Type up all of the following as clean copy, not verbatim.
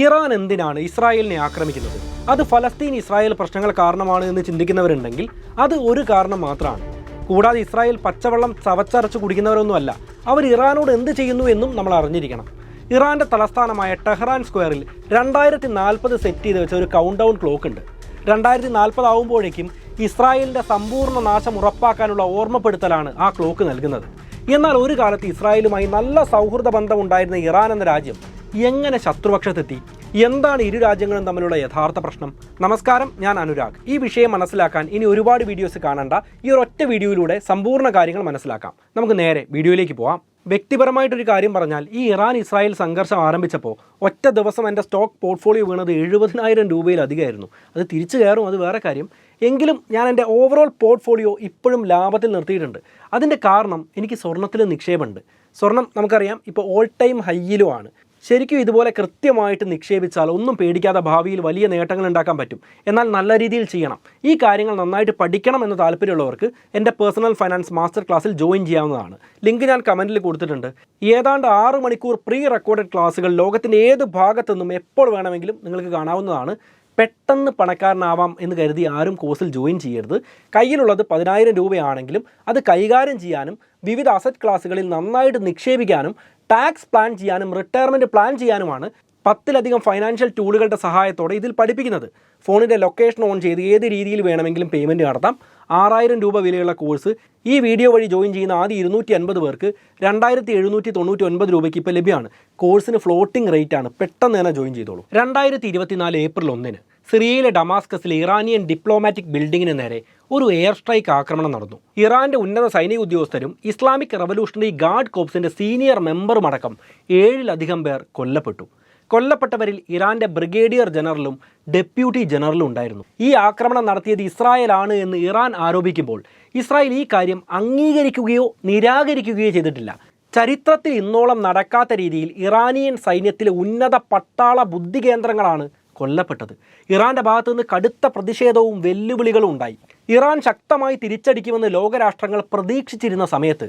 Iran എന്തിനാണ് ഇസ്രായേലിനെ ആക്രമിക്കുന്നത്? അത് ഫലസ്തീൻ ഇസ്രായേൽ പ്രശ്നങ്ങൾ കാരണമാണ് എന്ന് ചിന്തിക്കുന്നവരുണ്ടെങ്കിൽ അത് ഒരു കാരണം മാത്രമാണ്. കൂടാതെ ഇസ്രായേൽ പച്ചവെള്ളം ചവച്ചരച്ച് കുടിക്കുന്നവരൊന്നുമല്ല. അവർ ഇറാനോട് എന്ത് ചെയ്യുന്നു എന്നും നമ്മൾ അറിഞ്ഞിരിക്കണം. ഇറാന്റെ തലസ്ഥാനമായ ടെഹ്റാൻ സ്ക്വയറിൽ 2040 സെറ്റ് ചെയ്ത് വെച്ച ഒരു കൗണ്ട് ഡൗൺ ക്ലോക്ക് ഉണ്ട്. 2040 ആവുമ്പോഴേക്കും ഇസ്രായേലിന്റെ സമ്പൂർണ്ണ നാശം ഉറപ്പാക്കാനുള്ള ഓർമ്മപ്പെടുത്തലാണ് ആ ക്ലോക്ക് നൽകുന്നത്. എന്നാൽ ഒരു കാലത്ത് ഇസ്രായേലുമായി നല്ല സൗഹൃദ ബന്ധം ഉണ്ടായിരുന്ന ഇറാൻ എന്ന രാജ്യം എങ്ങനെ ശത്രുപക്ഷത്തെത്തി? എന്താണ് ഇരു രാജ്യങ്ങളും തമ്മിലുള്ള യഥാർത്ഥ പ്രശ്നം? നമസ്കാരം, ഞാൻ അനുരാഗ്. ഈ വിഷയം മനസ്സിലാക്കാൻ ഇനി ഒരുപാട് വീഡിയോസ് കാണണ്ട. ഈ ഒരൊറ്റ വീഡിയോയിലൂടെ സമ്പൂർണ്ണ കാര്യങ്ങൾ മനസ്സിലാക്കാം. നമുക്ക് നേരെ വീഡിയോയിലേക്ക് പോവാം. വ്യക്തിപരമായിട്ടൊരു കാര്യം പറഞ്ഞാൽ, ഈ ഇറാൻ ഇസ്രായേൽ സംഘർഷം ആരംഭിച്ചപ്പോൾ ഒറ്റ ദിവസം എൻ്റെ സ്റ്റോക്ക് പോർട്ട്ഫോളിയോ വീണത് 70,000 രൂപയിലധികമായിരുന്നു. അത് തിരിച്ചു കയറും, അത് വേറെ കാര്യം. എങ്കിലും ഞാൻ എൻ്റെ ഓവറോൾ പോർട്ട്ഫോളിയോ ഇപ്പോഴും ലാഭത്തിൽ നിർത്തിയിട്ടുണ്ട്. അതിൻ്റെ കാരണം എനിക്ക് സ്വർണ്ണത്തിൽ നിക്ഷേപമുണ്ട്. സ്വർണം നമുക്കറിയാം ഇപ്പോൾ ഓൾ ടൈം ഹൈയിലുമാണ്. ശരിക്കും ഇതുപോലെ കൃത്യമായിട്ട് നിക്ഷേപിച്ചാൽ ഒന്നും പേടിക്കാതെ ഭാവിയിൽ വലിയ നേട്ടങ്ങൾ ഉണ്ടാക്കാൻ പറ്റും. എന്നാൽ നല്ല രീതിയിൽ ചെയ്യണം. ഈ കാര്യങ്ങൾ നന്നായിട്ട് പഠിക്കണം എന്ന് താല്പര്യമുള്ളവർക്ക് എൻ്റെ പേഴ്സണൽ ഫൈനാൻസ് മാസ്റ്റർ ക്ലാസ്സിൽ ജോയിൻ ചെയ്യാവുന്നതാണ്. ലിങ്ക് ഞാൻ കമൻറ്റിൽ കൊടുത്തിട്ടുണ്ട്. ഏതാണ്ട് 6 മണിക്കൂർ പ്രീ റെക്കോർഡഡ് ക്ലാസ്സുകൾ ലോകത്തിൻ്റെ ഏത് ഭാഗത്തുനിന്നും എപ്പോൾ വേണമെങ്കിലും നിങ്ങൾക്ക് കാണാവുന്നതാണ്. പെട്ടെന്ന് പണക്കാരനാവാം എന്ന് കരുതി ആരും കോഴ്സിൽ ജോയിൻ ചെയ്യരുത്. കയ്യിലുള്ളത് 10,000 രൂപയാണെങ്കിലും അത് കൈകാര്യം ചെയ്യാനും വിവിധ അസറ്റ് ക്ലാസ്സുകളിൽ നന്നായിട്ട് നിക്ഷേപിക്കാനും ടാക്സ് പ്ലാൻ ചെയ്യാനും റിട്ടയർമെൻറ്റ് പ്ലാൻ ചെയ്യാനുമാണ് 10ലധികം ഫൈനാൻഷ്യൽ ടൂളുകളുടെ സഹായത്തോടെ ഇതിൽ പഠിപ്പിക്കുന്നത്. ഫോണിൻ്റെ ലൊക്കേഷൻ ഓൺ ചെയ്ത് ഏത് രീതിയിൽ വേണമെങ്കിലും പേയ്മെൻറ്റ് നടത്താം. 6,000 രൂപ വിലയുള്ള കോഴ്സ് ഈ വീഡിയോ വഴി ജോയിൻ ചെയ്യുന്ന ആദ്യ 250 പേർക്ക് 2,799 രൂപയ്ക്ക് ഇപ്പോൾ ലഭ്യമാണ്. കോഴ്സിന് ഫ്ലോട്ടിംഗ് റേറ്റ് ആണ്. പെട്ടെന്ന് തന്നെ ജോയിൻ ചെയ്തോളൂ. 2024 ഏപ്രിൽ 1 സിറിയയിലെ ഡമാസ്കസിലെ ഇറാനിയൻ ഡിപ്ലോമാറ്റിക് ബിൽഡിങ്ങിന് നേരെ ഒരു എയർ സ്ട്രൈക്ക് ആക്രമണം നടന്നു. ഇറാന്റെ ഉന്നത സൈനിക ഉദ്യോഗസ്ഥരും ഇസ്ലാമിക് റവല്യൂഷണറി ഗാർഡ് കോപ്സിന്റെ സീനിയർ മെമ്പറുമടക്കം 7ലധികം പേർ കൊല്ലപ്പെട്ടു. കൊല്ലപ്പെട്ടവരിൽ ഇറാന്റെ ബ്രിഗേഡിയർ ജനറലും ഡെപ്യൂട്ടി ജനറലും ഉണ്ടായിരുന്നു. ഈ ആക്രമണം നടത്തിയത് ഇസ്രായേലാണ് എന്ന് ഇറാൻ ആരോപിക്കുമ്പോൾ ഇസ്രായേൽ ഈ കാര്യം അംഗീകരിക്കുകയോ നിരാകരിക്കുകയോ ചെയ്തിട്ടില്ല. ചരിത്രത്തിൽ ഇന്നോളം നടക്കാത്ത രീതിയിൽ ഇറാനിയൻ സൈന്യത്തിലെ ഉന്നത പട്ടാള ബുദ്ധി കേന്ദ്രങ്ങളാണ് കൊല്ലപ്പെട്ടത്. ഇറാന്റെ ഭാഗത്തു നിന്ന് കടുത്ത പ്രതിഷേധവും വെല്ലുവിളികളും ഉണ്ടായി. ഇറാൻ ശക്തമായി തിരിച്ചടിക്കുമെന്ന് ലോകരാഷ്ട്രങ്ങൾ പ്രതീക്ഷിച്ചിരുന്ന സമയത്ത്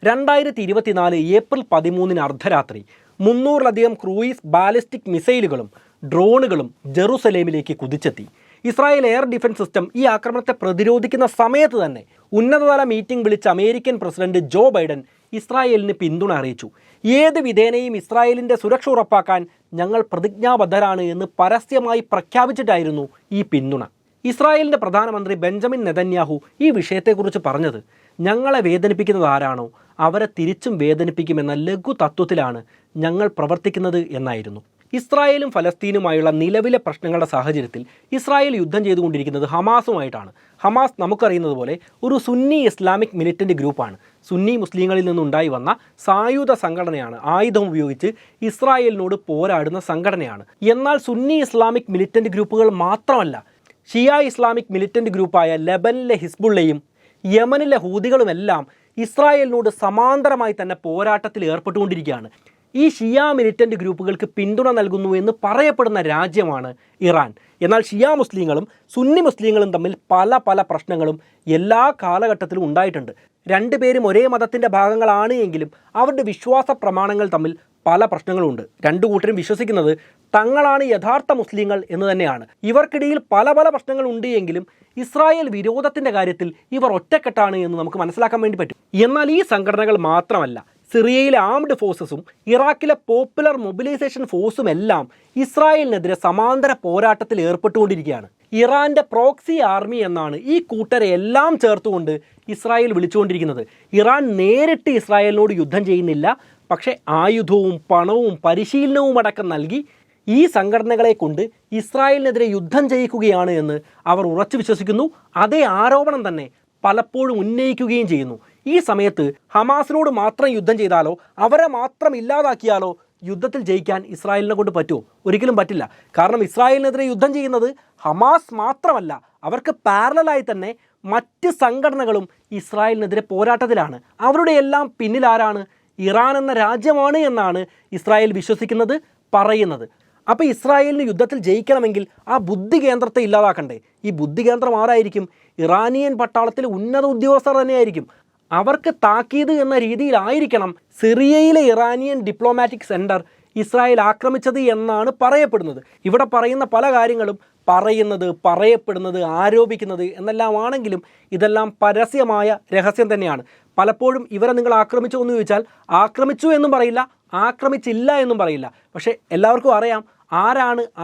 2024 ഏപ്രിൽ 13 അർദ്ധരാത്രി 300ലധികം ക്രൂയിസ് ബാലിസ്റ്റിക് മിസൈലുകളും ഡ്രോണുകളും ജെറുസലേമിലേക്ക് കുതിച്ചെത്തി. ഇസ്രായേൽ എയർ ഡിഫൻസ് സിസ്റ്റം ഈ ആക്രമണത്തെ പ്രതിരോധിക്കുന്ന സമയത്ത് തന്നെ ഉന്നതതല മീറ്റിംഗ് വിളിച്ച അമേരിക്കൻ പ്രസിഡന്റ് ജോ ബൈഡൻ ഇസ്രായേലിന് പിന്തുണ അറിയിച്ചു. ഏത് വിധേനയും ഇസ്രായേലിൻ്റെ സുരക്ഷ ഉറപ്പാക്കാൻ ഞങ്ങൾ പ്രതിജ്ഞാബദ്ധരാണ് എന്ന് പരസ്യമായി പ്രഖ്യാപിച്ചിട്ടായിരുന്നു ഈ പിന്തുണ. ഇസ്രായേലിൻ്റെ പ്രധാനമന്ത്രി ബെഞ്ചമിൻ നെതന്യാഹു ഈ വിഷയത്തെക്കുറിച്ച് പറഞ്ഞത്, ഞങ്ങളെ വേദനിപ്പിക്കുന്നത് ആരാണോ അവരെ തിരിച്ചും വേദനിപ്പിക്കുമെന്ന ലഘു തത്വത്തിലാണ് ഞങ്ങൾ പ്രവർത്തിക്കുന്നത് എന്നായിരുന്നു. ഇസ്രായേലും ഫലസ്തീനുമായുള്ള നിലവിലെ പ്രശ്നങ്ങളുടെ സാഹചര്യത്തിൽ ഇസ്രായേൽ യുദ്ധം ചെയ്തുകൊണ്ടിരിക്കുന്നത് ഹമാസുമായിട്ടാണ്. ഹമാസ് നമുക്കറിയുന്നത് പോലെ ഒരു സുന്നി ഇസ്ലാമിക് മിലിറ്റൻ്റ് ഗ്രൂപ്പാണ്. സുന്നി മുസ്ലിങ്ങളിൽ നിന്നുണ്ടായി വന്ന സായുധ സംഘടനയാണ്. ആയുധം ഉപയോഗിച്ച് ഇസ്രായേലിനോട് പോരാടുന്ന സംഘടനയാണ്. എന്നാൽ സുന്നി ഇസ്ലാമിക് മിലിറ്റൻ്റ് ഗ്രൂപ്പുകൾ മാത്രമല്ല, ഷിയ ഇസ്ലാമിക് മിലിറ്റൻ്റ് ഗ്രൂപ്പായ ലെബനിലെ ഹിസ്ബുള്ളയും യമനിലെ ഹൂതികളുമെല്ലാം ഇസ്രായേലിനോട് സമാന്തരമായി തന്നെ പോരാട്ടത്തിൽ ഏർപ്പെട്ടുകൊണ്ടിരിക്കുകയാണ്. ഈ ഷിയ മിലിറ്റൻ്റ് ഗ്രൂപ്പുകൾക്ക് പിന്തുണ നൽകുന്നു എന്ന് പറയപ്പെടുന്ന രാജ്യമാണ് ഇറാൻ. എന്നാൽ ഷിയ മുസ്ലിങ്ങളും സുന്നി മുസ്ലിങ്ങളും തമ്മിൽ പല പ്രശ്നങ്ങളും എല്ലാ കാലഘട്ടത്തിലും ഉണ്ടായിട്ടുണ്ട്. രണ്ടുപേരും ഒരേ മതത്തിൻ്റെ ഭാഗങ്ങളാണ് എങ്കിലും അവരുടെ വിശ്വാസ പ്രമാണങ്ങൾ തമ്മിൽ പല പ്രശ്നങ്ങളുണ്ട്. രണ്ടു കൂട്ടരും വിശ്വസിക്കുന്നത് തങ്ങളാണ് യഥാർത്ഥ മുസ്ലിങ്ങൾ എന്ന് തന്നെയാണ്. ഇവർക്കിടയിൽ പല പ്രശ്നങ്ങൾ ഉണ്ട് എങ്കിലും ഇസ്രായേൽ വിരോധത്തിൻ്റെ കാര്യത്തിൽ ഇവർ ഒറ്റക്കെട്ടാണ് എന്ന് നമുക്ക് മനസ്സിലാക്കാൻ വേണ്ടി പറ്റും. എന്നാൽ ഈ സംഘടനകൾ മാത്രമല്ല, സിറിയയിലെ ആംഡ് ഫോഴ്സസും ഇറാഖിലെ പോപ്പുലർ മൊബിലൈസേഷൻ ഫോഴ്സും എല്ലാം ഇസ്രായേലിനെതിരെ സമാന്തര പോരാട്ടത്തിൽ ഏർപ്പെട്ടുകൊണ്ടിരിക്കുകയാണ്. ഇറാന്റെ പ്രോക്സി ആർമി എന്നാണ് ഈ കൂട്ടരെ എല്ലാം ചേർത്തുകൊണ്ട് ഇസ്രായേൽ വിളിച്ചുകൊണ്ടിരിക്കുന്നത്. ഇറാൻ നേരിട്ട് ഇസ്രായേലിനോട് യുദ്ധം ചെയ്യുന്നില്ല, പക്ഷേ ആയുധവും പണവും പരിശീലനവും അടക്കം നൽകി ഈ സംഘടനകളെ കൊണ്ട് ഇസ്രായേലിനെതിരെ യുദ്ധം ചെയ്യിക്കുകയാണ് എന്ന് അവർ ഉറച്ചു വിശ്വസിക്കുന്നു. അതേ ആരോപണം തന്നെ പലപ്പോഴും ഉന്നയിക്കുകയും ചെയ്യുന്നു. ഈ സമയത്ത് ഹമാസിനോട് മാത്രം യുദ്ധം ചെയ്താലോ അവരെ മാത്രം ഇല്ലാതാക്കിയാലോ യുദ്ധത്തിൽ ജയിക്കാൻ ഇസ്രായേലിനെ കൊണ്ട് പറ്റുമോ? ഒരിക്കലും പറ്റില്ല. കാരണം ഇസ്രായേലിനെതിരെ യുദ്ധം ചെയ്യുന്നത് ഹമാസ് മാത്രമല്ല, അവർക്ക് പാരലലായി തന്നെ മറ്റ് സംഘടനകളും ഇസ്രായേലിനെതിരെ പോരാട്ടത്തിലാണ്. അവരുടെ എല്ലാം പിന്നിൽ ആരാണ്? ഇറാൻ എന്ന രാജ്യമാണ് എന്നാണ് ഇസ്രായേൽ വിശ്വസിക്കുന്നത്, പറയുന്നത്. അപ്പോൾ ഇസ്രായേലിന് യുദ്ധത്തിൽ ജയിക്കണമെങ്കിൽ ആ ബുദ്ധി കേന്ദ്രത്തെ ഇല്ലാതാക്കണ്ടേ? ഈ ബുദ്ധി കേന്ദ്രം ആരായിരിക്കും? ഇറാനിയൻ പട്ടാളത്തിലെ ഉന്നത ഉദ്യോഗസ്ഥർ തന്നെയായിരിക്കും. അവർക്ക് താക്കീത് എന്ന രീതിയിലായിരിക്കണം സിറിയയിലെ ഇറാനിയൻ ഡിപ്ലോമാറ്റിക് സെൻറ്റർ ഇസ്രായേൽ ആക്രമിച്ചത് എന്നാണ് പറയപ്പെടുന്നത്. ഇവിടെ പറയുന്ന പല കാര്യങ്ങളും പറയപ്പെടുന്നത്, ആരോപിക്കുന്നത് എന്നെല്ലാം ആണെങ്കിലും ഇതെല്ലാം പരസ്യമായ രഹസ്യം തന്നെയാണ്. പലപ്പോഴും ഇവരെ നിങ്ങൾ ആക്രമിച്ചോ എന്ന് ചോദിച്ചാൽ ആക്രമിച്ചു എന്നും പറയില്ല, ആക്രമിച്ചില്ല എന്നും പറയില്ല. പക്ഷേ എല്ലാവർക്കും അറിയാം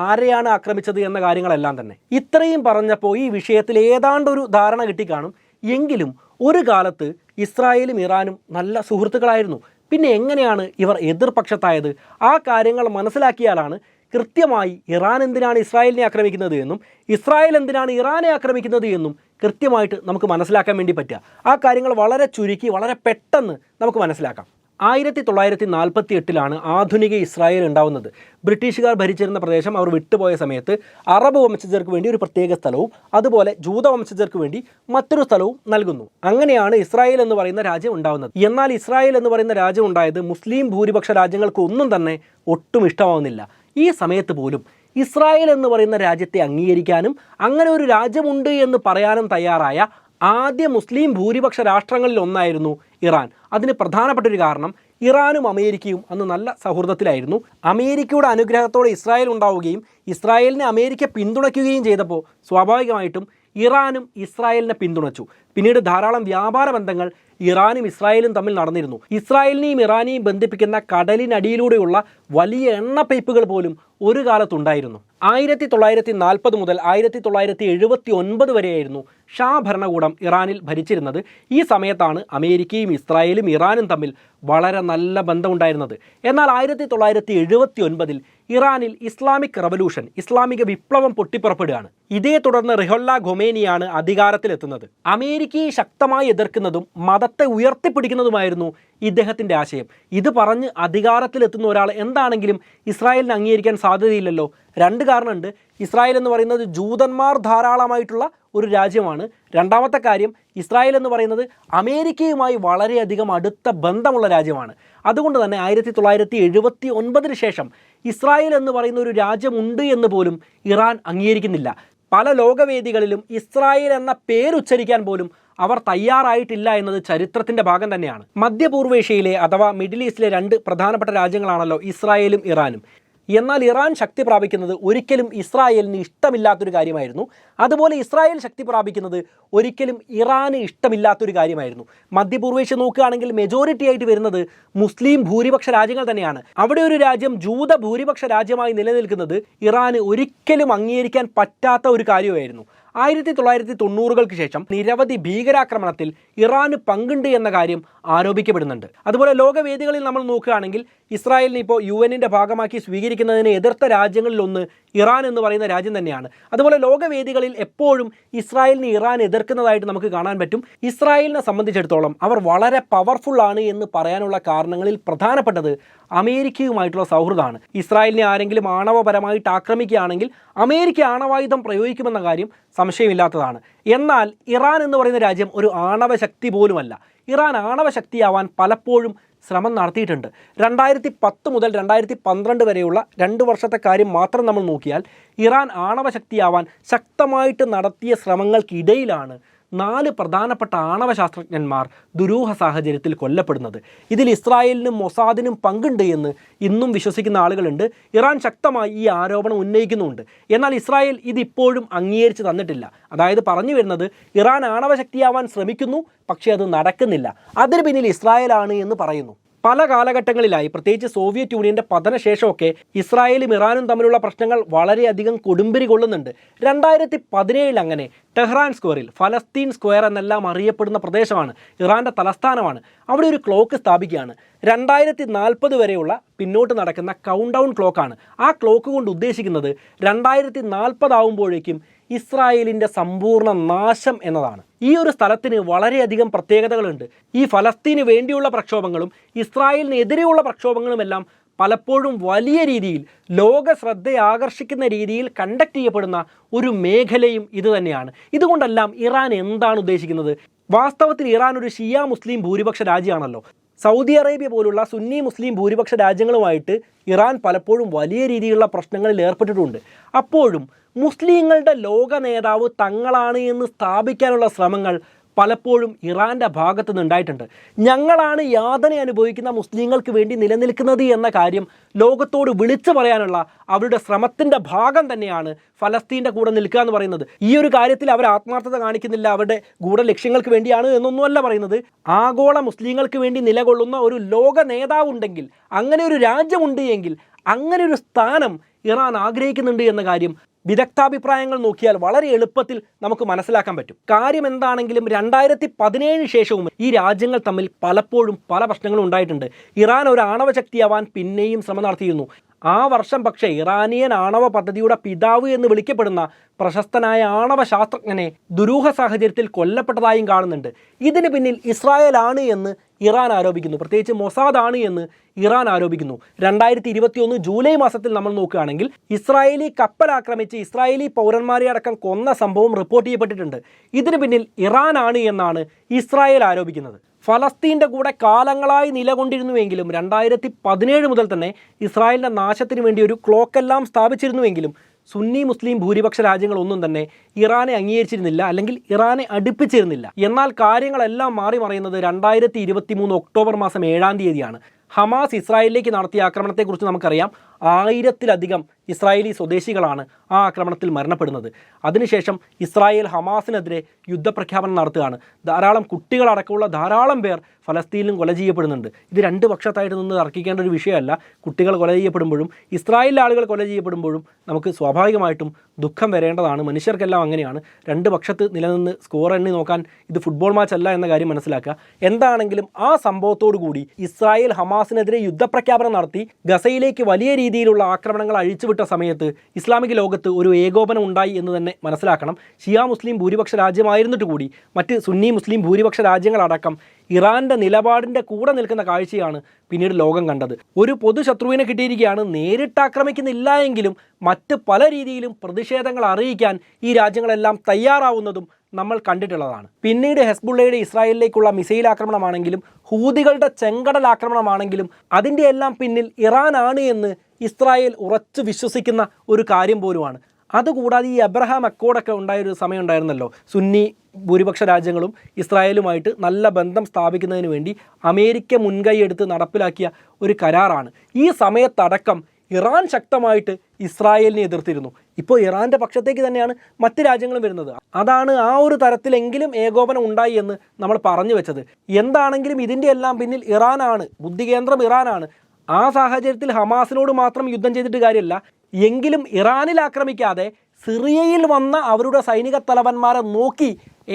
ആരെയാണ് ആക്രമിച്ചത് എന്ന കാര്യങ്ങളെല്ലാം തന്നെ. ഇത്രയും പറഞ്ഞപ്പോൾ ഈ വിഷയത്തിൽ ഏതാണ്ടൊരു ധാരണ കിട്ടിക്കാണും. എങ്കിലും ഒരു കാലത്ത് ഇസ്രായേലും ഇറാനും നല്ല സുഹൃത്തുക്കളായിരുന്നു. പിന്നെ എങ്ങനെയാണ് ഇവർ എതിർപക്ഷത്തായത്? ആ കാര്യങ്ങൾ മനസ്സിലാക്കിയാലാണ് കൃത്യമായി ഇറാൻ എന്തിനാണ് ഇസ്രായേലിനെ ആക്രമിക്കുന്നത് എന്നും ഇസ്രായേൽ എന്തിനാണ് ഇറാനെ ആക്രമിക്കുന്നത് എന്നും കൃത്യമായിട്ട് നമുക്ക് മനസ്സിലാക്കാൻ വേണ്ടി പറ്റുക. ആ കാര്യങ്ങൾ വളരെ ചുരുക്കി വളരെ പെട്ടെന്ന് നമുക്ക് മനസ്സിലാക്കാം. 1948 ആധുനിക ഇസ്രായേൽ ഉണ്ടാവുന്നത്. ബ്രിട്ടീഷുകാർ ഭരിച്ചിരുന്ന പ്രദേശം അവർ വിട്ടുപോയ സമയത്ത് അറബ് വംശജർക്ക് വേണ്ടി ഒരു പ്രത്യേക സ്ഥലവും അതുപോലെ ജൂത വംശജർക്ക് വേണ്ടി മറ്റൊരു സ്ഥലവും നൽകുന്നു. അങ്ങനെയാണ് ഇസ്രായേൽ എന്ന് പറയുന്ന രാജ്യം ഉണ്ടാവുന്നത്. എന്നാൽ ഇസ്രായേൽ എന്ന് പറയുന്ന രാജ്യം ഉണ്ടായത് മുസ്ലിം ഭൂരിപക്ഷ രാജ്യങ്ങൾക്ക് ഒന്നും തന്നെ ഒട്ടും ഇഷ്ടമാവുന്നില്ല. ഈ സമയത്ത് പോലും ഇസ്രായേൽ എന്ന് പറയുന്ന രാജ്യത്തെ അംഗീകരിക്കാനും അങ്ങനെ ഒരു രാജ്യമുണ്ട് എന്ന് പറയാനും തയ്യാറായ ആദ്യ മുസ്ലിം ഭൂരിപക്ഷ രാഷ്ട്രങ്ങളിൽ ഒന്നായിരുന്നു ഇറാൻ. അതിന് പ്രധാനപ്പെട്ട ഒരു കാരണം ഇറാനും അമേരിക്കയും അന്ന് നല്ല സൗഹൃദത്തിലായിരുന്നു. അമേരിക്കയുടെ അനുഗ്രഹത്തോടെ ഇസ്രായേൽ ഉണ്ടാവുകയും ഇസ്രായേലിനെ അമേരിക്ക പിന്തുണയ്ക്കുകയും ചെയ്തപ്പോൾ സ്വാഭാവികമായിട്ടും ഇറാനും ഇസ്രായേലിനെ പിന്തുണച്ചു. പിന്നീട് ധാരാളം വ്യാപാര ബന്ധങ്ങൾ ഇറാനും ഇസ്രായേലും തമ്മിൽ നടന്നിരുന്നു. ഇസ്രായേലിനെയും ഇറാനെയും ബന്ധിപ്പിക്കുന്ന കടലിനടിയിലൂടെയുള്ള വലിയ എണ്ണ പൈപ്പുകൾ പോലും ഒരു കാലത്തുണ്ടായിരുന്നു. 1940 മുതൽ 1979 വരെയായിരുന്നു ഷാ ഭരണകൂടം ഇറാനിൽ ഭരിച്ചിരുന്നത്. ഈ സമയത്താണ് അമേരിക്കയും ഇസ്രായേലും ഇറാനും തമ്മിൽ വളരെ നല്ല ബന്ധമുണ്ടായിരുന്നത്. എന്നാൽ 1979 ഇറാനിൽ ഇസ്ലാമിക് റവല്യൂഷൻ, ഇസ്ലാമിക വിപ്ലവം പൊട്ടിപ്പുറപ്പെടുകയാണ്. ഇതേ തുടർന്ന് റിഹൊല്ല ഖൊമേനിയാണ് അധികാരത്തിലെത്തുന്നത്. അമേരിക്കയെ ശക്തമായി എതിർക്കുന്നതും മതത്തെ ഉയർത്തിപ്പിടിക്കുന്നതുമായിരുന്നു ഇദ്ദേഹത്തിൻ്റെ ആശയം. ഇത് പറഞ്ഞ് അധികാരത്തിലെത്തുന്ന ഒരാൾ എന്താണെങ്കിലും ഇസ്രായേലിനെ അംഗീകരിക്കാൻ സാധ്യതയില്ലല്ലോ. രണ്ട് കാരണമുണ്ട്. ഇസ്രായേൽ എന്ന് പറയുന്നത് ജൂതന്മാർ ധാരാളമായിട്ടുള്ള ഒരു രാജ്യമാണ്. രണ്ടാമത്തെ കാര്യം, ഇസ്രായേൽ എന്ന് പറയുന്നത് അമേരിക്കയുമായി വളരെയധികം അടുത്ത ബന്ധമുള്ള രാജ്യമാണ്. അതുകൊണ്ട് തന്നെ 1979 ശേഷം ഇസ്രായേൽ എന്ന് പറയുന്ന ഒരു രാജ്യമുണ്ട് എന്ന് പോലും ഇറാൻ അംഗീകരിക്കുന്നില്ല. പല ലോകവേദികളിലും ഇസ്രായേൽ എന്ന പേരുച്ചരിക്കാൻ പോലും അവർ തയ്യാറായിട്ടില്ല എന്നത് ചരിത്രത്തിൻ്റെ ഭാഗം തന്നെയാണ്. മധ്യപൂർവേഷ്യയിലെ അഥവാ മിഡിൽ ഈസ്റ്റിലെ രണ്ട് പ്രധാനപ്പെട്ട രാജ്യങ്ങളാണല്ലോ ഇസ്രായേലും ഇറാനും. എന്നാൽ ഇറാൻ ശക്തി പ്രാപിക്കുന്നത് ഒരിക്കലും ഇസ്രായേലിന് ഇഷ്ടമില്ലാത്തൊരു കാര്യമായിരുന്നു. അതുപോലെ ഇസ്രായേൽ ശക്തി പ്രാപിക്കുന്നത് ഒരിക്കലും ഇറാന് ഇഷ്ടമില്ലാത്തൊരു കാര്യമായിരുന്നു. മധ്യപൂർവേഷ്യ നോക്കുകയാണെങ്കിൽ മെജോറിറ്റി ആയിട്ട് വരുന്നത് മുസ്ലിം ഭൂരിപക്ഷ രാജ്യങ്ങൾ തന്നെയാണ്. അവിടെ ഒരു രാജ്യം ജൂത ഭൂരിപക്ഷ രാജ്യമായി നിലനിൽക്കുന്നത് ഇറാന് ഒരിക്കലും അംഗീകരിക്കാൻ പറ്റാത്ത ഒരു കാര്യമായിരുന്നു. 1990-കൾക്ക് ശേഷം നിരവധി ഭീകരാക്രമണത്തിൽ ഇറാന് പങ്കുണ്ട് എന്ന കാര്യം ആരോപിക്കപ്പെടുന്നുണ്ട്. അതുപോലെ ലോകവേദികളിൽ നമ്മൾ നോക്കുകയാണെങ്കിൽ ഇസ്രായേലിനെ ഇപ്പോൾ UN-ന്റെ ഭാഗമാക്കി സ്വീകരിക്കുന്നതിനെ എതിർത്ത രാജ്യങ്ങളിലൊന്ന് ഇറാൻ എന്ന് പറയുന്ന രാജ്യം തന്നെയാണ്. അതുപോലെ ലോകവേദികളിൽ എപ്പോഴും ഇസ്രായേലിനെ ഇറാൻ എതിർക്കുന്നതായിട്ട് നമുക്ക് കാണാൻ പറ്റും. ഇസ്രായേലിനെ സംബന്ധിച്ചിടത്തോളം അവർ വളരെ പവർഫുൾ ആണ് എന്ന് പറയാനുള്ള കാരണങ്ങളിൽ പ്രധാനപ്പെട്ടത് അമേരിക്കയുമായിട്ടുള്ള സൗഹൃദമാണ്. ഇസ്രായേലിനെ ആരെങ്കിലും ആണവപരമായിട്ട് ആക്രമിക്കുകയാണെങ്കിൽ അമേരിക്ക ആണവായുധം പ്രയോഗിക്കുമെന്ന കാര്യം സംശയമില്ലാത്തതാണ്. എന്നാൽ ഇറാൻ എന്ന് പറയുന്ന രാജ്യം ഒരു ആണവശക്തി പോലുമല്ല. ഇറാൻ ആണവശക്തിയാവാൻ പലപ്പോഴും ശ്രമം നടത്തിയിട്ടുണ്ട്. 2010 മുതൽ 2012 വരെയുള്ള 2 വർഷത്തെ കാര്യം മാത്രം നമ്മൾ നോക്കിയാൽ ഇറാൻ ആണവശക്തിയാവാൻ ശക്തമായിട്ട് നടത്തിയ ശ്രമങ്ങൾക്കിടയിലാണ് 4 പ്രധാനപ്പെട്ട ആണവശാസ്ത്രജ്ഞന്മാർ ദുരൂഹ സാഹചര്യത്തിൽ കൊല്ലപ്പെടുന്നത്. ഇതിൽ ഇസ്രായേലിനും മൊസാദിനും പങ്കുണ്ട് എന്ന് ഇന്നും വിശ്വസിക്കുന്ന ആളുകളുണ്ട്. ഇറാൻ ശക്തമായി ഈ ആരോപണം ഉന്നയിക്കുന്നുണ്ട്. എന്നാൽ ഇസ്രായേൽ ഇതിപ്പോഴും അംഗീകരിച്ച് തന്നിട്ടില്ല. അതായത് പറഞ്ഞു വരുന്നത് ഇറാൻ ആണവശക്തിയാവാൻ ശ്രമിക്കുന്നു, പക്ഷേ അത് നടക്കുന്നില്ല. അതിന് പിന്നിൽ ഇസ്രായേലാണ് എന്ന് പറയുന്നു. പല കാലഘട്ടങ്ങളിലായി, പ്രത്യേകിച്ച് സോവിയറ്റ് യൂണിയൻ്റെ പതനശേഷമൊക്കെ ഇസ്രായേലും ഇറാനും തമ്മിലുള്ള പ്രശ്നങ്ങൾ വളരെയധികം കൊടുമ്പിരി കൊള്ളുന്നുണ്ട്. 2017 അങ്ങനെ ടെഹ്റാൻ സ്ക്വയറിൽ, ഫലസ്തീൻ സ്ക്വയർ എന്നെല്ലാം അറിയപ്പെടുന്ന പ്രദേശമാണ്, ഇറാൻ്റെ തലസ്ഥാനമാണ്. അവിടെ ഒരു ക്ലോക്ക് സ്ഥാപിക്കുകയാണ്. 2040 വരെയുള്ള പിന്നോട്ട് നടക്കുന്ന കൗണ്ട് ഡൗൺ ക്ലോക്കാണ്. ആ ക്ലോക്ക് കൊണ്ട് ഉദ്ദേശിക്കുന്നത് 2040 ആവുമ്പോഴേക്കും ഇസ്രായേലിൻ്റെ സമ്പൂർണ്ണ നാശം എന്നതാണ്. ഈ ഒരു സ്ഥലത്തിന് വളരെയധികം പ്രത്യേകതകളുണ്ട്. ഈ ഫലസ്തീന് വേണ്ടിയുള്ള പ്രക്ഷോഭങ്ങളും ഇസ്രായേലിനെതിരെയുള്ള പ്രക്ഷോഭങ്ങളുമെല്ലാം പലപ്പോഴും വലിയ രീതിയിൽ ലോക ശ്രദ്ധയെ ആകർഷിക്കുന്ന രീതിയിൽ കണ്ടക്ട് ചെയ്യപ്പെടുന്ന ഒരു മേഖലയും ഇതുതന്നെയാണ്. ഇതുകൊണ്ടെല്ലാം ഇറാൻ എന്താണ് ഉദ്ദേശിക്കുന്നത്? വാസ്തവത്തിൽ ഇറാൻ ഒരു ഷിയ മുസ്ലിം ഭൂരിപക്ഷ രാജ്യമാണല്ലോ. സൗദി അറേബ്യ പോലുള്ള സുന്നി മുസ്ലിം ഭൂരിപക്ഷ രാജ്യങ്ങളുമായിട്ട് ഇറാൻ പലപ്പോഴും വലിയ രീതിയിലുള്ള പ്രശ്നങ്ങളിൽ ഏർപ്പെട്ടിട്ടുണ്ട്. അപ്പോഴും മുസ്ലിങ്ങളുടെ ലോക നേതാവ് തങ്ങളാണ് എന്ന് സ്ഥാപിക്കാനുള്ള ശ്രമങ്ങൾ പലപ്പോഴും ഇറാൻ്റെ ഭാഗത്തു നിന്നുണ്ടായിട്ടുണ്ട്. ഞങ്ങളാണ് യാതന അനുഭവിക്കുന്ന മുസ്ലിങ്ങൾക്ക് വേണ്ടി നിലനിൽക്കുന്നത് എന്ന കാര്യം ലോകത്തോട് വിളിച്ചു പറയാനുള്ള അവരുടെ ശ്രമത്തിൻ്റെ ഭാഗം തന്നെയാണ് ഫലസ്തീൻ്റെ കൂടെ നിൽക്കുക എന്ന് പറയുന്നത്. ഈ ഒരു കാര്യത്തിൽ അവർ ആത്മാർത്ഥത കാണിക്കുന്നില്ല, അവരുടെ ഗൂഢലക്ഷ്യങ്ങൾക്ക് വേണ്ടിയാണ് എന്നൊന്നുമല്ല പറയുന്നത്. ആഗോള മുസ്ലിങ്ങൾക്ക് വേണ്ടി നിലകൊള്ളുന്ന ഒരു ലോക നേതാവുണ്ടെങ്കിൽ, അങ്ങനെ ഒരു രാജ്യമുണ്ട് എങ്കിൽ, അങ്ങനെ ഒരു സ്ഥാനം ഇറാൻ ആഗ്രഹിക്കുന്നുണ്ട് എന്ന കാര്യം വിദഗ്ധാഭിപ്രായങ്ങൾ നോക്കിയാൽ വളരെ എളുപ്പത്തിൽ നമുക്ക് മനസ്സിലാക്കാൻ പറ്റും. കാര്യം എന്താണെങ്കിലും 2017 ശേഷവും ഈ രാജ്യങ്ങൾ തമ്മിൽ പലപ്പോഴും പല പ്രശ്നങ്ങളും ഉണ്ടായിട്ടുണ്ട്. ഇറാൻ ഒരു ആണവ ശക്തിയാവാൻ പിന്നെയും ശ്രമം നടത്തിയിരുന്നു. ആ വർഷം പക്ഷേ ഇറാനിയൻ ആണവ പദ്ധതിയുടെ പിതാവ് എന്ന് വിളിക്കപ്പെടുന്ന പ്രശസ്തനായ ആണവ ശാസ്ത്രജ്ഞനെ ദുരൂഹ സാഹചര്യത്തിൽ കൊല്ലപ്പെട്ടതായും കാണുന്നുണ്ട്. ഇതിന് പിന്നിൽ ഇസ്രായേൽ ആണ് എന്ന് ഇറാൻ ആരോപിക്കുന്നു, പ്രത്യേകിച്ച് മൊസാദ് ആണ് എന്ന് ഇറാൻ ആരോപിക്കുന്നു. 2021 ജൂലൈ മാസത്തിൽ നമ്മൾ നോക്കുകയാണെങ്കിൽ ഇസ്രായേലി കപ്പൽ ആക്രമിച്ച് ഇസ്രായേലി പൗരന്മാരെ അടക്കം കൊന്ന സംഭവം റിപ്പോർട്ട് ചെയ്യപ്പെട്ടിട്ടുണ്ട്. ഇതിന് പിന്നിൽ ഇറാൻ ആണ് എന്നാണ് ഇസ്രായേൽ ആരോപിക്കുന്നത്. ഫലസ്തീൻ്റെ കൂടെ കാലങ്ങളായി നിലകൊണ്ടിരുന്നുവെങ്കിലും 2017 മുതൽ തന്നെ ഇസ്രായേലിൻ്റെ നാശത്തിന് വേണ്ടി ഒരു ക്ലോക്കെല്ലാം സ്ഥാപിച്ചിരുന്നുവെങ്കിലും സുന്നി മുസ്ലിം ഭൂരിപക്ഷ രാജ്യങ്ങളൊന്നും തന്നെ ഇറാനെ അംഗീകരിച്ചിരുന്നില്ല, അല്ലെങ്കിൽ ഇറാനെ അടുപ്പിച്ചിരുന്നില്ല. എന്നാൽ കാര്യങ്ങളെല്ലാം മാറി മറിയുന്നത് 2023 ഒക്ടോബർ മാസം 7-ാം തീയതിയാണ്. ഹമാസ് ഇസ്രായേലിലേക്ക് നടത്തിയ ആക്രമണത്തെക്കുറിച്ച് നമുക്കറിയാം. 1000-ലധികം ഇസ്രായേലി സ്വദേശികളാണ് ആ ആക്രമണത്തിൽ മരണപ്പെടുന്നത്. അതിനുശേഷം ഇസ്രായേൽ ഹമാസിനെതിരെ യുദ്ധപ്രഖ്യാപനം നടത്തുകയാണ്. ധാരാളം കുട്ടികളടക്കമുള്ള ധാരാളം പേർ ഫലസ്തീനിലും കൊല ചെയ്യപ്പെടുന്നുണ്ട്. ഇത് രണ്ട് പക്ഷത്തായിട്ട് നിന്ന് തർക്കിക്കേണ്ട ഒരു വിഷയമല്ല. കുട്ടികൾ കൊല ചെയ്യപ്പെടുമ്പോഴും ഇസ്രായേലിലെ ആളുകൾ കൊല ചെയ്യപ്പെടുമ്പോഴും നമുക്ക് സ്വാഭാവികമായിട്ടും ദുഃഖം വരേണ്ടതാണ്. മനുഷ്യർക്കെല്ലാം അങ്ങനെയാണ്. രണ്ട് പക്ഷത്ത് നിലനിന്ന് സ്കോർ എണ്ണി നോക്കാൻ ഇത് ഫുട്ബോൾ മാച്ച് അല്ല എന്ന കാര്യം മനസ്സിലാക്കുക. എന്താണെങ്കിലും ആ സംഭവത്തോടു കൂടി ഇസ്രായേൽ ഹമാസിനെതിരെ യുദ്ധപ്രഖ്യാപനം നടത്തി ഗസയിലേക്ക് വലിയ രീതിയിലുള്ള ആക്രമണങ്ങൾ അഴിച്ചുവിട്ട സമയത്ത് ഇസ്ലാമിക ലോകത്ത് ഒരു ഏകോപനം ഉണ്ടായി എന്ന് തന്നെ മനസ്സിലാക്കണം. ഷിയ മുസ്ലിം ഭൂരിപക്ഷ രാജ്യമായിരുന്നിട്ട് കൂടി മറ്റ് സുന്നി മുസ്ലിം ഭൂരിപക്ഷ രാജ്യങ്ങളടക്കം ഇറാൻ്റെ നിലപാടിൻ്റെ കൂടെ നിൽക്കുന്ന കാഴ്ചയാണ് പിന്നീട് ലോകം കണ്ടത്. ഒരു പൊതുശത്രുവിനെ കിട്ടിയിരിക്കുകയാണ്. നേരിട്ട് ആക്രമിക്കുന്നില്ല എങ്കിലും മറ്റ് പല രീതിയിലും പ്രതിഷേധങ്ങൾ അറിയിക്കാൻ ഈ രാജ്യങ്ങളെല്ലാം തയ്യാറാവുന്നതും നമ്മൾ കണ്ടിട്ടുള്ളതാണ്. പിന്നീട് ഹെസ്ബുള്ളയുടെ ഇസ്രായേലിലേക്കുള്ള മിസൈൽ ആക്രമണമാണെങ്കിലും ഹൂതികളുടെ ചെങ്കടൽ ആക്രമണമാണെങ്കിലും അതിൻ്റെ എല്ലാം പിന്നിൽ ഇറാൻ ആണ് എന്ന് ഇസ്രായേൽ ഉറച്ചു വിശ്വസിക്കുന്ന ഒരു കാര്യം പോലുമാണ്. അതുകൂടാതെ ഈ അബ്രഹാം അക്കോർഡൊക്കെ ഉണ്ടായൊരു സമയം ഉണ്ടായിരുന്നല്ലോ. സുന്നി ഭൂരിപക്ഷ രാജ്യങ്ങളും ഇസ്രായേലുമായിട്ട് നല്ല ബന്ധം സ്ഥാപിക്കുന്നതിന് വേണ്ടി അമേരിക്ക മുൻകൈ എടുത്ത് നടപ്പിലാക്കിയ ഒരു കരാറാണ്. ഈ സമയത്തടക്കം ഇറാൻ ശക്തമായിട്ട് ഇസ്രായേലിനെ എതിർത്തിരുന്നു. ഇപ്പോൾ ഇറാൻ്റെ പക്ഷത്തേക്ക് തന്നെയാണ് മറ്റ് രാജ്യങ്ങളും വരുന്നത്. അതാണ് ആ ഒരു തരത്തിലെങ്കിലും ഏകോപനം ഉണ്ടായി എന്ന് നമ്മൾ പറഞ്ഞു വെച്ചത്. എന്താണെങ്കിലും ഇതിൻ്റെ എല്ലാം പിന്നിൽ ഇറാനാണ്, ബുദ്ധികേന്ദ്രം ഇറാനാണ്. ആ സാഹചര്യത്തിൽ ഹമാസിനോട് മാത്രം യുദ്ധം ചെയ്തിട്ട് കാര്യമില്ല. എങ്കിലും ഇറാനിൽ ആക്രമിക്കാതെ സിറിയയിൽ വന്ന അവരുടെ സൈനിക തലവന്മാരെ നോക്കി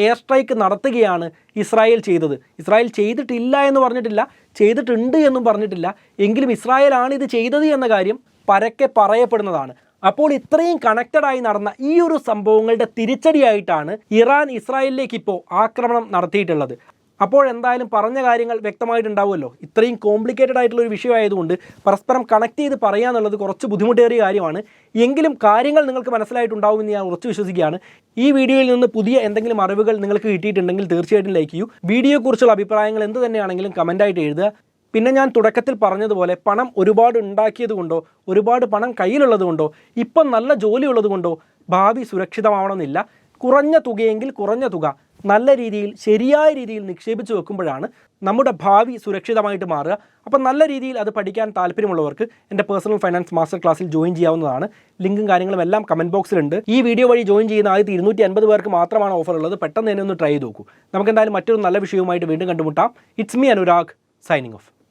എയർ സ്ട്രൈക്ക് നടത്തുകയാണ് ഇസ്രായേൽ ചെയ്തത്. ഇസ്രായേൽ ചെയ്തിട്ടില്ല എന്ന് പറഞ്ഞിട്ടില്ല, ചെയ്തിട്ടുണ്ട് എന്നും പറഞ്ഞിട്ടില്ല. എങ്കിലും ഇസ്രായേലാണ് ഇത് ചെയ്തത് എന്ന കാര്യം പരക്കെ പറയപ്പെടുന്നതാണ്. അപ്പോൾ ഇത്രയും കണക്റ്റഡായി നടന്ന ഈ ഒരു സംഭവങ്ങളുടെ തിരിച്ചടിയായിട്ടാണ് ഇറാൻ ഇസ്രായേലിലേക്ക് ഇപ്പോൾ ആക്രമണം നടത്തിയിട്ടുള്ളത്. അപ്പോൾ എന്തായാലും പറഞ്ഞ കാര്യങ്ങൾ വ്യക്തമായിട്ടുണ്ടാവുമല്ലോ. ഇത്രയും കോംപ്ലിക്കേറ്റഡ് ആയിട്ടുള്ളൊരു വിഷയമായതുകൊണ്ട് പരസ്പരം കണക്ട് ചെയ്ത് പറയുക എന്നുള്ളത് കുറച്ച് ബുദ്ധിമുട്ടേറിയ കാര്യമാണ്. എങ്കിലും കാര്യങ്ങൾ നിങ്ങൾക്ക് മനസ്സിലായിട്ടുണ്ടാവുമെന്ന് ഞാൻ ഉറച്ചു വിശ്വസിക്കുകയാണ്. ഈ വീഡിയോയിൽ നിന്ന് പുതിയ എന്തെങ്കിലും അറിവുകൾ നിങ്ങൾക്ക് കിട്ടിയിട്ടുണ്ടെങ്കിൽ തീർച്ചയായിട്ടും ലൈക്ക് ചെയ്യൂ. വീഡിയോയെക്കുറിച്ചുള്ള അഭിപ്രായങ്ങൾ എന്ത് തന്നെയാണെങ്കിലും കമൻറ്റായിട്ട് എഴുതുക. പിന്നെ ഞാൻ തുടക്കത്തിൽ പറഞ്ഞതുപോലെ പണം ഒരുപാട് ഉണ്ടാക്കിയത് കൊണ്ടോ ഒരുപാട് പണം കയ്യിലുള്ളത് കൊണ്ടോ ഇപ്പം നല്ല ജോലി ഉള്ളത് കൊണ്ടോ ഭാവി സുരക്ഷിതമാവണമെന്നില്ല. കുറഞ്ഞ തുകയെങ്കിൽ കുറഞ്ഞ തുക നല്ല രീതിയിൽ ശരിയായ രീതിയിൽ നിക്ഷേപിച്ച് വെക്കുമ്പോഴാണ് നമ്മുടെ ഭാവി സുരക്ഷിതമായിട്ട് മാറുക. അപ്പം നല്ല രീതിയിൽ അത് പഠിക്കാൻ താല്പര്യമുള്ളവർക്ക് എൻ്റെ പേഴ്സണൽ ഫൈനാൻസ് മാസ്റ്റർ ക്ലാസ്സിൽ ജോയിൻ ചെയ്യാവുന്നതാണ്. ലിങ്കും കാര്യങ്ങളും എല്ലാം കമൻറ്റ് ബോക്സിലുണ്ട്. ഈ വീഡിയോ വഴി ജോയിൻ ചെയ്യുന്ന ആദ്യത്തെ 250 പേർക്ക് മാത്രമാണ് ഓഫർ ഉള്ളത്. പെട്ടെന്ന് തന്നെ ഒന്ന് ട്രൈ ചെയ്ത് നോക്കൂ. നമുക്ക് എന്തായാലും മറ്റൊരു നല്ല വിഷയവുമായിട്ട് വീണ്ടും കണ്ടുമുട്ടാം. It's me Anurag, signing off.